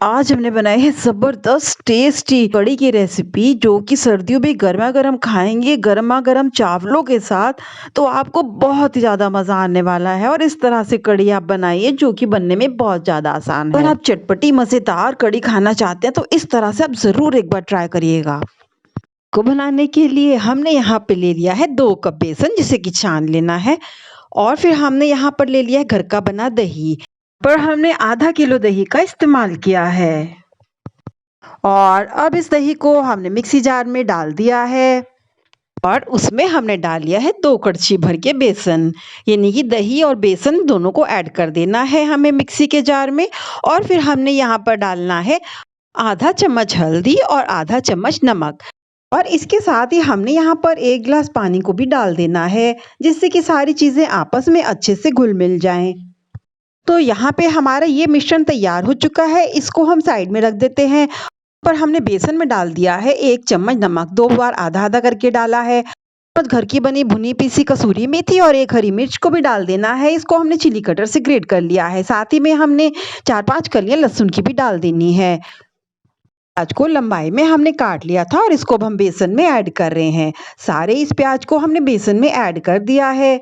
आज हमने बनाई है ज़बरदस्त टेस्टी कढ़ी की रेसिपी जो कि सर्दियों में गरमा-गरम खाएँगे, गरमा-गरम चावलों के साथ, तो आपको बहुत ही ज़्यादा मज़ा आने वाला है। और इस तरह से कढ़ी आप बनाइए जो कि बनने में बहुत ज़्यादा आसान है। अगर आप चटपटी मज़ेदार कढ़ी खाना चाहते हैं तो इस तरह से आप ज़रूर एक बार ट्राई करिएगा। को बनाने के लिए हमने यहाँ पे ले लिया है 2 कप बेसन जिसे कि छान लेना है। और फिर हमने यहाँ पर ले लिया है घर का बना दही, पर हमने आधा किलो दही का इस्तेमाल किया है। और अब इस दही को हमने मिक्सी जार में डाल दिया है और उसमें हमने डाल लिया है 2 कड़छी भर के बेसन, यानी कि दही और बेसन दोनों को ऐड कर देना है हमें मिक्सी के जार में। और फिर हमने यहाँ पर डालना है आधा चम्मच हल्दी और आधा चम्मच नमक। और इसके साथ ही हमने यहाँ पर 1 गिलास पानी को भी डाल देना है, जिससे कि सारी चीज़ें आपस में अच्छे से घुल मिल जाएं। तो यहाँ पे हमारा ये मिश्रण तैयार हो चुका है, इसको हम साइड में रख देते हैं। पर हमने बेसन में डाल दिया है 1 चम्मच नमक, 2 बार आधा-आधा करके डाला है। और घर की बनी भुनी पीसी कसूरी मेथी और 1 हरी मिर्च को भी डाल देना है, इसको हमने चिली कटर से ग्रेट कर लिया है। साथ ही में हमने 4-5 कलियां लहसुन की भी डाल देनी है। प्याज को लंबाई में हमने काट लिया था और इसको अब हम बेसन में ऐड कर रहे हैं। सारे इस प्याज को हमने बेसन में ऐड कर दिया है।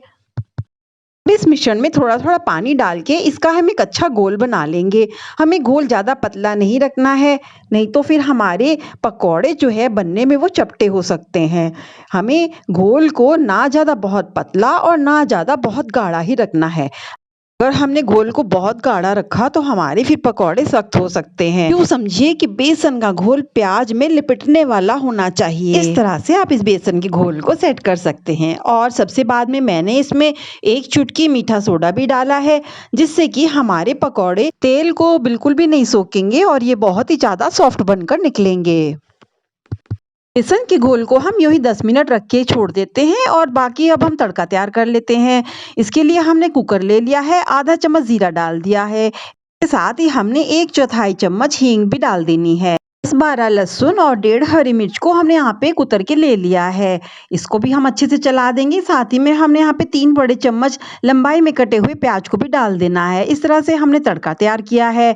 इस मिश्रण में थोड़ा-थोड़ा पानी डाल के इसका हम एक अच्छा घोल बना लेंगे। हमें घोल ज़्यादा पतला नहीं रखना है, नहीं तो फिर हमारे पकौड़े जो है बनने में वो चपटे हो सकते हैं। हमें घोल को ना ज़्यादा बहुत पतला और ना ज़्यादा बहुत गाढ़ा ही रखना है। अगर हमने घोल को बहुत गाढ़ा रखा तो हमारे फिर पकौड़े सख्त हो सकते हैं। यूँ समझिए कि बेसन का घोल प्याज में लिपटने वाला होना चाहिए। इस तरह से आप इस बेसन के घोल को सेट कर सकते हैं। और सबसे बाद में मैंने इसमें 1 चुटकी मीठा सोडा भी डाला है, जिससे कि हमारे पकौड़े तेल को बिल्कुल भी नहीं सोखेंगे और ये बहुत ही ज़्यादा सॉफ्ट बनकर निकलेंगे। बेसन के घोल को हम यूँ ही 10 मिनट रख के छोड़ देते हैं और बाकी अब हम तड़का तैयार कर लेते हैं। इसके लिए हमने कुकर ले लिया है, आधा चम्मच जीरा डाल दिया है। इसके साथ ही हमने 1/4 चम्मच हींग भी डाल देनी है। 10-12 लहसुन और 1.5 हरी मिर्च को हमने यहाँ पे कुतर के ले लिया है। इसको भी हम अच्छे से चला देंगे। साथ ही में हमने यहाँ पे 3 बड़े चम्मच लंबाई में कटे हुए प्याज को भी डाल देना है। इस तरह से हमने तड़का तैयार किया है।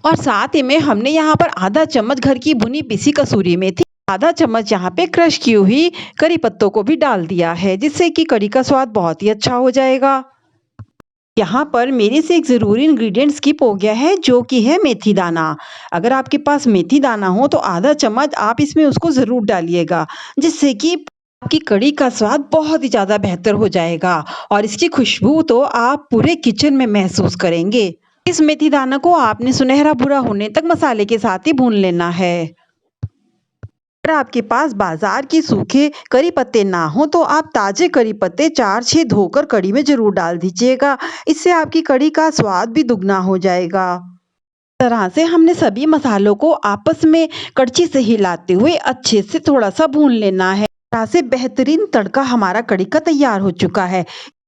और साथ ही में हमने यहाँ पर आधा चम्मच घर की भुनी पिसी कसूरी मेथी, आधा चम्मच यहाँ पे क्रश की हुई करी पत्तों को भी डाल दिया है, जिससे कि कढ़ी का स्वाद बहुत ही अच्छा हो जाएगा। यहाँ पर मेरे से एक ज़रूरी इंग्रेडिएंट स्किप हो गया है, जो कि है मेथी दाना। अगर आपके पास मेथी दाना हो तो आधा चम्मच आप इसमें उसको ज़रूर डालिएगा, जिससे कि आपकी कढ़ी का स्वाद बहुत ही ज़्यादा बेहतर हो जाएगा और इसकी खुशबू तो आप पूरे किचन में महसूस करेंगे। इस मेथी दाना को आपने सुनहरा भूरा होने तक मसाले के साथ ही भून लेना है। अगर आपके पास बाजार के सूखे करी पत्ते ना हो तो आप ताजे करी पत्ते 4-6 धोकर कढ़ी में जरूर डाल दीजिएगा। इससे आपकी कढ़ी का स्वाद भी दुगना हो जाएगा। इस तरह से हमने सभी मसालों को आपस में कड़छी से हिलाते हुए अच्छे से थोड़ा सा भून लेना है। इस तरह से बेहतरीन तड़का हमारा कढ़ी का तैयार हो चुका है।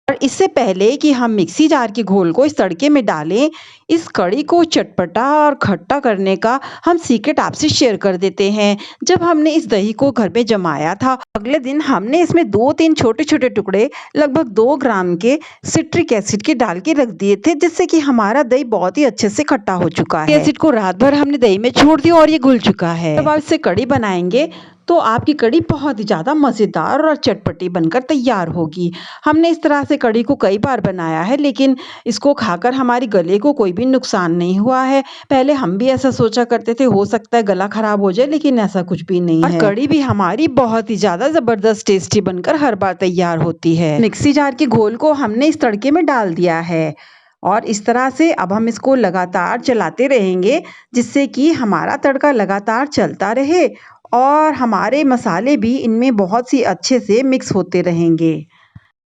और इससे पहले कि हम मिक्सी जार के घोल को इस तड़के में डालें, इस कढ़ी को चटपटा और खट्टा करने का हम सीक्रेट आपसे शेयर कर देते हैं। जब हमने इस दही को घर में जमाया था, अगले दिन हमने इसमें 2-3 छोटे-छोटे टुकड़े लगभग 2 ग्राम के सिट्रिक एसिड के डाल के रख दिए थे, जिससे कि हमारा दही बहुत ही अच्छे से खट्टा हो चुका है। एसिड को रात भर हमने दही में छोड़ दिया और ये घुल चुका है। जब आप इससे कढ़ी बनाएंगे तो आपकी कढ़ी बहुत ही ज़्यादा मज़ेदार और चटपटी बनकर तैयार होगी। हमने इस तरह से कढ़ी को कई बार बनाया है, लेकिन इसको खाकर हमारे गले को कोई भी नुकसान नहीं हुआ है। पहले हम भी ऐसा सोचा करते थे हो सकता है गला खराब हो जाए, लेकिन ऐसा कुछ भी नहीं है। और कढ़ी भी हमारी बहुत ही ज़्यादा ज़बरदस्त टेस्टी बनकर हर बार तैयार होती है। मिक्सी जार के घोल को हमने इस तड़के में डाल दिया है और इस तरह से अब हम इसको लगातार चलाते रहेंगे, जिससे कि हमारा तड़का लगातार चलता रहे और हमारे मसाले भी इनमें बहुत सी अच्छे से मिक्स होते रहेंगे।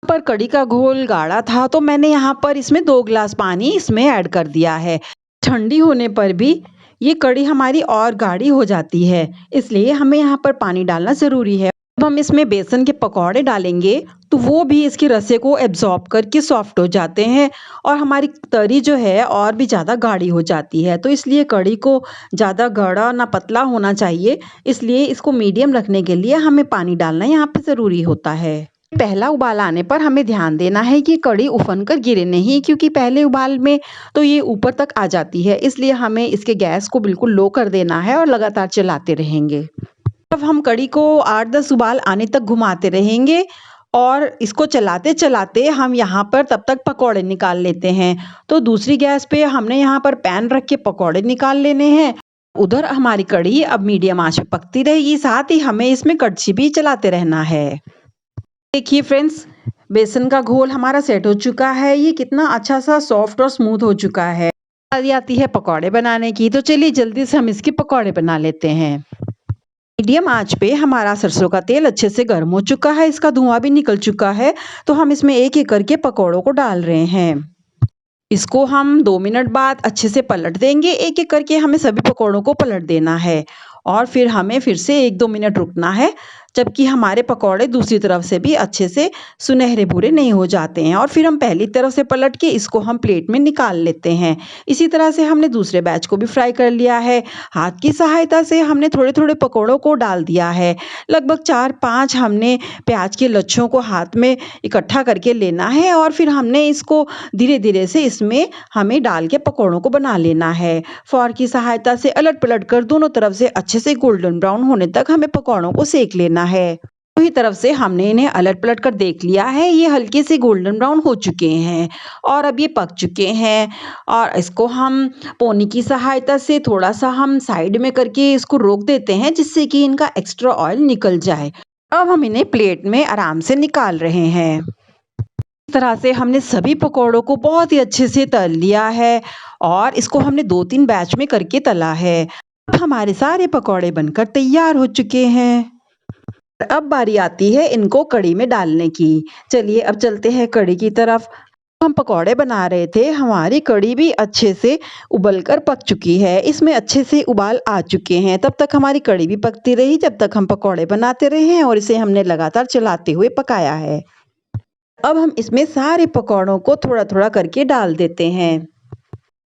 पर कढ़ी का घोल गाढ़ा था तो मैंने यहाँ पर इसमें 2 गिलास पानी इसमें ऐड कर दिया है। ठंडी होने पर भी ये कढ़ी हमारी और गाढ़ी हो जाती है, इसलिए हमें यहाँ पर पानी डालना ज़रूरी है। जब हम इसमें बेसन के पकौड़े डालेंगे तो वो भी इसके रसे को एब्जॉर्ब करके सॉफ्ट हो जाते हैं और हमारी तरी जो है और भी ज़्यादा गाढ़ी हो जाती है। तो इसलिए कढ़ी को ज़्यादा गाढ़ा ना पतला होना चाहिए, इसलिए इसको मीडियम रखने के लिए हमें पानी डालना यहाँ पे ज़रूरी होता है। पहला उबाल आने पर हमें ध्यान देना है कि कढ़ी उफन कर गिरे नहीं, क्योंकि पहले उबाल में तो ये ऊपर तक आ जाती है, इसलिए हमें इसके गैस को बिल्कुल लो कर देना है और लगातार चलाते रहेंगे। अब हम कढ़ी को 8-10 उबाल आने तक घुमाते रहेंगे और इसको चलाते-चलाते हम यहाँ पर तब तक पकौड़े निकाल लेते हैं। तो दूसरी गैस पे हमने यहाँ पर पैन रख के पकौड़े निकाल लेने हैं। उधर हमारी कढ़ी अब मीडियम आँच पे पकती रहेगी, साथ ही हमें इसमें कड़छी भी चलाते रहना है। देखिए फ्रेंड्स, बेसन का घोल हमारा सेट हो चुका है। ये कितना अच्छा सा सॉफ्ट और स्मूथ हो चुका है। बारी आती है पकौड़े बनाने की, तो चलिए जल्दी से हम इसके पकौड़े बना लेते हैं। मीडियम आंच पे हमारा सरसों का तेल अच्छे से गर्म हो चुका है, इसका धुआं भी निकल चुका है। तो हम इसमें एक-एक करके पकौड़ों को डाल रहे हैं। इसको हम 2 मिनट बाद अच्छे से पलट देंगे। एक-एक करके हमें सभी पकौड़ों को पलट देना है और फिर हमें फिर से 1-2 मिनट रुकना है, जबकि हमारे पकौड़े दूसरी तरफ से भी अच्छे से सुनहरे भूरे नहीं हो जाते हैं। और फिर हम पहली तरफ से पलट के इसको हम प्लेट में निकाल लेते हैं। इसी तरह से हमने दूसरे बैच को भी फ्राई कर लिया है। हाथ की सहायता से हमने थोड़े-थोड़े पकौड़ों को डाल दिया है। लगभग 4-5 हमने प्याज के लच्छों को हाथ में इकट्ठा करके लेना है और फिर हमने इसको धीरे-धीरे से इसमें हमें डाल के पकौड़ों को बना लेना है। फ़ोर्क की सहायता से अलट-पलट कर दोनों तरफ से अच्छे से गोल्डन ब्राउन होने तक हमें पकौड़ों को सेक लेना है। दोनों ही तरफ से हमने इन्हें अलट-पलट कर देख लिया है। ये हल्के से गोल्डन ब्राउन हो चुके हैं और अब ये पक चुके हैं और इसको हम पोनी की सहायता से थोड़ा-सा हम साइड में करके इसको रोक देते हैं, जिससे कि इनका एक्स्ट्रा ऑयल निकल जाए। अब हम इन्हें प्लेट में आराम से निकाल रहे हैं। इस तरह से हमने सभी पकौड़ों को बहुत ही अच्छे से तल लिया है और इसको हमने 2-3 बैच में करके तला है। अब हमारे सारे पकौड़े बनकर तैयार हो चुके हैं। अब बारी आती है इनको कढ़ी में डालने की। चलिए अब चलते हैं कढ़ी की तरफ। हम पकौड़े बना रहे थे, हमारी कढ़ी भी अच्छे से उबल कर पक चुकी है। इसमें अच्छे से उबाल आ चुके हैं। तब तक हमारी कढ़ी भी पकती रही, जब तक हम पकौड़े बनाते रहे हैं और इसे हमने लगातार चलाते हुए पकाया है। अब हम इसमें सारे पकौड़ों को थोड़ा-थोड़ा करके डाल देते हैं।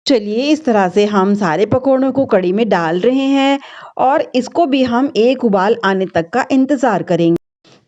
चलिए इस तरह से हम सारे पकौड़ों को कढ़ी में डाल रहे हैं और इसको भी हम एक उबाल आने तक का इंतज़ार करेंगे,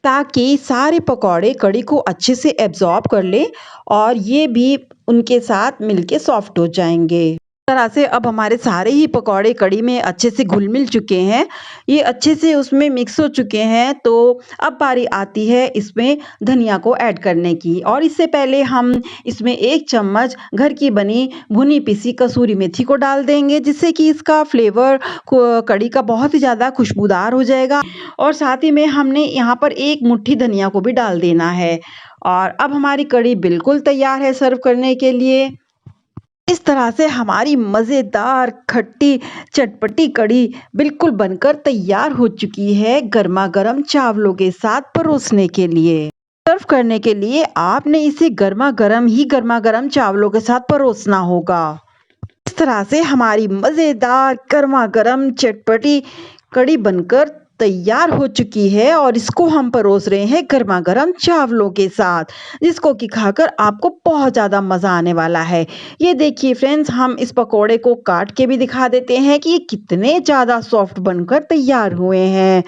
ताकि सारे पकौड़े कढ़ी को अच्छे से एब्ज़ॉर्ब कर लें और ये भी उनके साथ मिलके सॉफ्ट हो जाएँगे। इस तरह से अब हमारे सारे ही पकौड़े कढ़ी में अच्छे से घुल-मिल चुके हैं। ये अच्छे से उसमें मिक्स हो चुके हैं, तो अब बारी आती है इसमें धनिया को ऐड करने की और इससे पहले हम इसमें 1 चम्मच घर की बनी भुनी पिसी कसूरी मेथी को डाल देंगे, जिससे कि इसका फ्लेवर कढ़ी का बहुत ही ज़्यादा खुशबूदार हो जाएगा। और साथ ही में हमने यहाँ पर 1 मुट्ठी धनिया को भी डाल देना है और अब हमारी कढ़ी बिल्कुल तैयार है सर्व करने के लिए। इस तरह से हमारी मज़ेदार खट्टी चटपटी कढ़ी बिल्कुल बनकर तैयार हो चुकी है, गरमा-गरम चावलों के साथ परोसने के लिए। सर्व करने के लिए आपने इसे गरमा-गरम चावलों के साथ परोसना होगा। इस तरह से हमारी मज़ेदार गरमा-गरम चटपटी कढ़ी बनकर तैयार हो चुकी है और इसको हम परोस रहे हैं गरमा-गरम चावलों के साथ, जिसको कि खाकर आपको बहुत ज़्यादा मज़ा आने वाला है। ये देखिए फ्रेंड्स, हम इस पकोड़े को काट के भी दिखा देते हैं कि ये कितने ज़्यादा सॉफ्ट बनकर तैयार हुए हैं।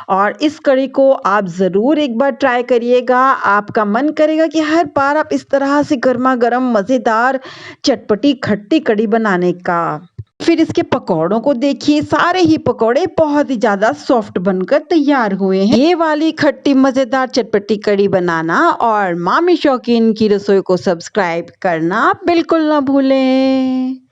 और इस कढ़ी को आप ज़रूर एक बार ट्राई करिएगा। आपका मन करेगा कि हर बार आप इस तरह से गरमा-गरम मज़ेदार चटपटी खट्टी कढ़ी बनाने का। फिर इसके पकौड़ों को देखिए, सारे ही पकौड़े बहुत ही ज़्यादा सॉफ्ट बनकर तैयार हुए हैं। ये वाली खट्टी मज़ेदार चटपटी कढ़ी बनाना और मामी शौकीन की रसोई को सब्सक्राइब करना बिल्कुल ना भूलें।